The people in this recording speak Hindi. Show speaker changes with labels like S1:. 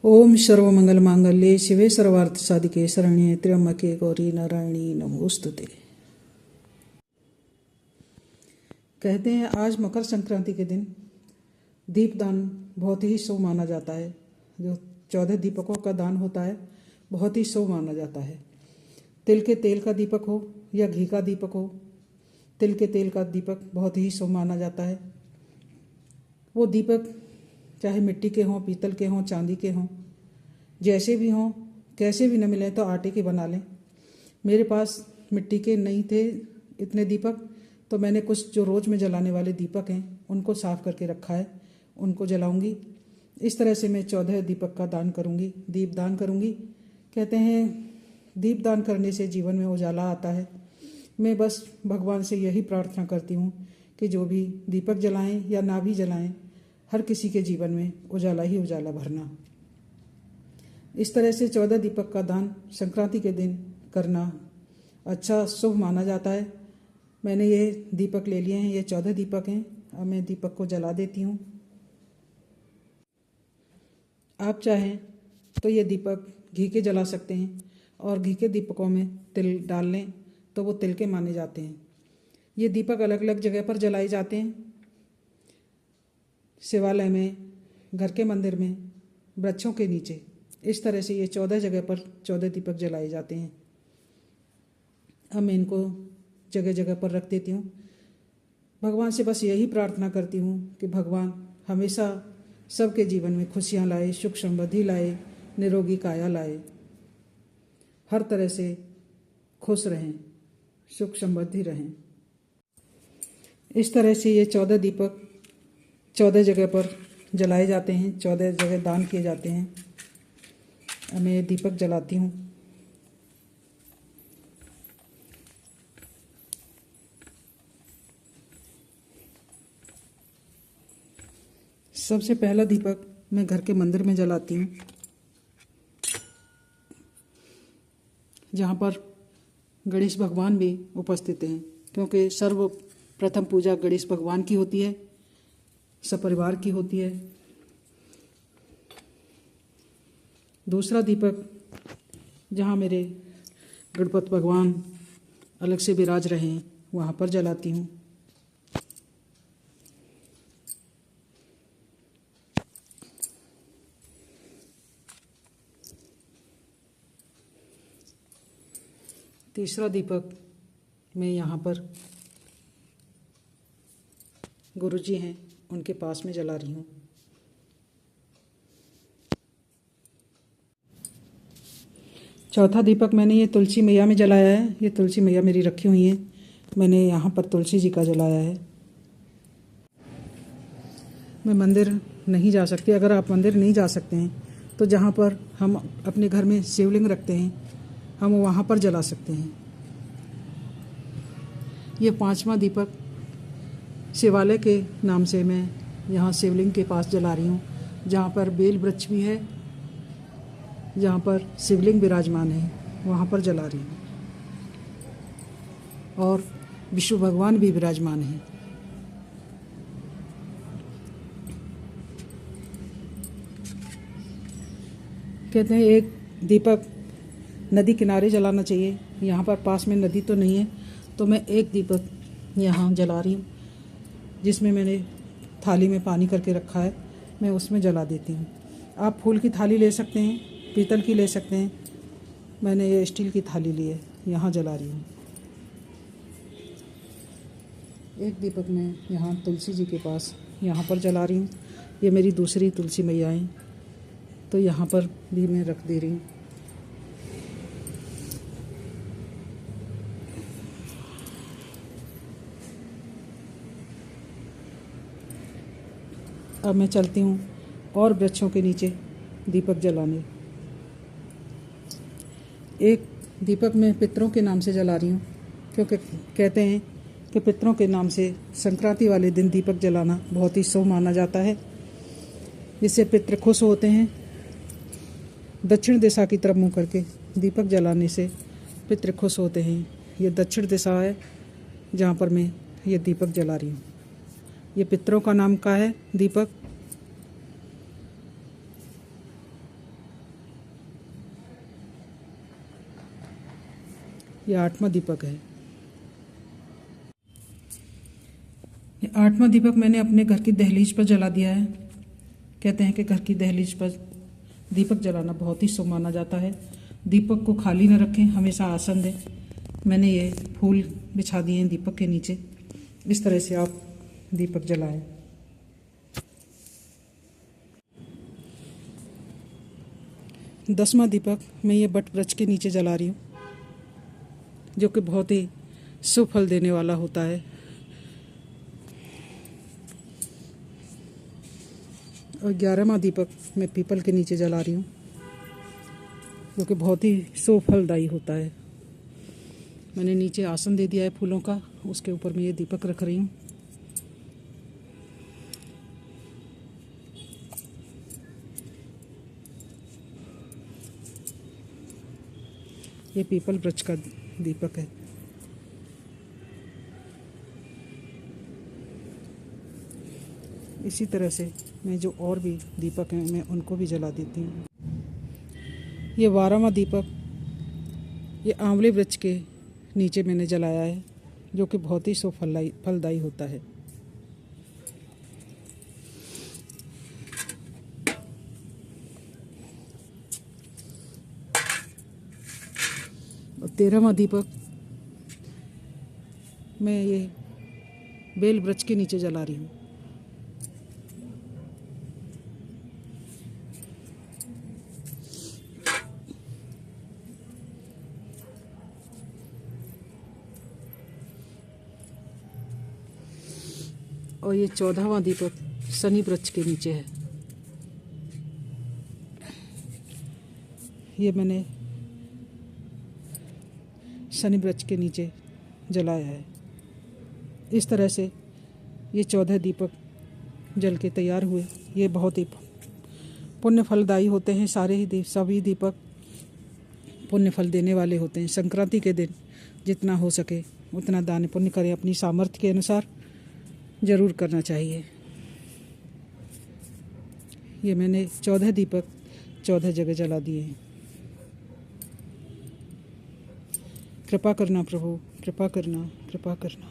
S1: ओम सर्वमंगल मांगल्ये शिवे सर्वार्थ साधिके शरण्ये त्र्यंबके गौरी नारायणी नमोस्तुते। कहते हैं आज मकर संक्रांति के दिन दीपदान बहुत ही शुभ माना जाता है। जो 14 दीपकों का दान होता है बहुत ही शुभ माना जाता है। तिल के तेल का दीपक हो या घी का दीपक हो, तिल के तेल का दीपक बहुत ही शुभ माना जाता है। वो दीपक चाहे मिट्टी के हों, पीतल के हों, चांदी के हों, जैसे भी हों, कैसे भी न मिले तो आटे के बना लें। मेरे पास मिट्टी के नहीं थे इतने दीपक, तो मैंने कुछ जो रोज़ में जलाने वाले दीपक हैं उनको साफ़ करके रखा है, उनको जलाऊंगी। इस तरह से मैं 14 दीपक का दान करूंगी, दीप दान करूंगी। कहते हैं दीप दान करने से जीवन में उजाला आता है। मैं बस भगवान से यही प्रार्थना करती हूँ कि जो भी दीपक जलाएं या ना भी जलाएं, हर किसी के जीवन में उजाला ही उजाला भरना। इस तरह से 14 दीपक का दान संक्रांति के दिन करना अच्छा शुभ माना जाता है। मैंने ये दीपक ले लिए हैं, ये 14 दीपक हैं। अब मैं दीपक को जला देती हूँ। आप चाहें तो ये दीपक घी के जला सकते हैं और घी के दीपकों में तिल डाल लें तो वो तिल के माने जाते हैं। ये दीपक अलग अलग जगह पर जलाए जाते हैं, शिवालय में, घर के मंदिर में, वृक्षों के नीचे। इस तरह से ये 14 जगह पर 14 दीपक जलाए जाते हैं। अब मैं इनको जगह जगह पर रख देती हूँ। भगवान से बस यही प्रार्थना करती हूँ कि भगवान हमेशा सबके जीवन में खुशियाँ लाए, सुख समृद्धि लाए, निरोगी काया लाए, हर तरह से खुश रहें, सुख समृद्धि रहें। इस तरह से ये 14 दीपक 14 जगह पर जलाए जाते हैं, 14 जगह दान किए जाते हैं। अब मैं दीपक जलाती हूँ। सबसे पहला दीपक मैं घर के मंदिर में जलाती हूँ, जहाँ पर गणेश भगवान भी उपस्थित हैं, क्योंकि सर्वप्रथम पूजा गणेश भगवान की होती है, सपरिवार की होती है। दूसरा दीपक जहाँ मेरे गणपति भगवान अलग से विराज रहे हैं वहाँ पर जलाती हूँ। तीसरा दीपक मैं यहाँ पर गुरुजी हैं उनके पास में जला रही हूँ। चौथा दीपक मैंने ये तुलसी मैया में जलाया है। ये तुलसी मैया मेरी रखी हुई है, मैंने यहाँ पर तुलसी जी का जलाया है। मैं मंदिर नहीं जा सकती। अगर आप मंदिर नहीं जा सकते हैं तो जहाँ पर हम अपने घर में शिवलिंग रखते हैं हम वहाँ पर जला सकते हैं। ये 5वां दीपक शिवालय के नाम से मैं यहाँ शिवलिंग के पास जला रही हूँ, जहाँ पर बेल वृक्ष भी है, जहाँ पर शिवलिंग विराजमान है वहाँ पर जला रही हूँ, और विष्णु भगवान भी विराजमान हैं। कहते हैं एक दीपक नदी किनारे जलाना चाहिए। यहाँ पर पास में नदी तो नहीं है, तो मैं एक दीपक यहाँ जला रही हूँ, जिसमें मैंने थाली में पानी करके रखा है, मैं उसमें जला देती हूँ। आप फूल की थाली ले सकते हैं, पीतल की ले सकते हैं। मैंने ये स्टील की थाली ली है, यहाँ जला रही हूँ। एक दीपक मैं यहाँ तुलसी जी के पास यहाँ पर जला रही हूँ। ये मेरी दूसरी तुलसी मैया हैं, तो यहाँ पर भी मैं रख दे रही हूँ। अब मैं चलती हूँ और वृक्षों के नीचे दीपक जलाने। एक दीपक मैं पितरों के नाम से जला रही हूँ, क्योंकि कहते हैं कि पितरों के नाम से संक्रांति वाले दिन दीपक जलाना बहुत ही शुभ माना जाता है, जिससे पितृ खुश होते हैं। दक्षिण दिशा की तरफ मुँह करके दीपक जलाने से पितृ खुश होते हैं। ये दक्षिण दिशा है जहाँ पर मैं ये दीपक जला रही हूँ। ये पितरों का नाम का है दीपक। ये 8वां दीपक है। ये 8वां दीपक मैंने अपने घर की दहलीज पर जला दिया है। कहते हैं कि घर की दहलीज पर दीपक जलाना बहुत ही शुभ माना जाता है। दीपक को खाली न रखें, हमेशा आसन दें। मैंने ये फूल बिछा दिए हैं दीपक के नीचे। इस तरह से आप दीपक जलाएं। दसवां दीपक मैं ये बट वृक्ष के नीचे जला रही हूँ, जो कि बहुत ही शुभ फल देने वाला होता है। और 11वां दीपक मैं पीपल के नीचे जला रही हूँ, जो कि बहुत ही शुभ फलदायी होता है। मैंने नीचे आसन दे दिया है फूलों का, उसके ऊपर मैं ये दीपक रख रही हूँ। ये पीपल वृक्ष का दीपक है। इसी तरह से मैं जो और भी दीपक हैं मैं उनको भी जला देती हूँ। ये 12वां दीपक ये आंवले वृक्ष के नीचे मैंने जलाया है, जो कि बहुत ही शुभ फलदायी होता है। और 13वां दीपक मैं ये बेल वृक्ष के नीचे जला रही हूँ। और ये 14वां दीपक शनि वृक्ष के नीचे है। ये मैंने शनि वृक्ष के नीचे जलाया है। इस तरह से ये 14 दीपक जल के तैयार हुए। ये बहुत ही पुण्य फलदायी होते हैं। सभी दीपक पुण्य फल देने वाले होते हैं। संक्रांति के दिन जितना हो सके उतना दान पुण्य करें, अपनी सामर्थ्य के अनुसार जरूर करना चाहिए। ये मैंने 14 दीपक 14 जगह जला दिए हैं। कृपा करना प्रभु, कृपा करना, कृपा करना।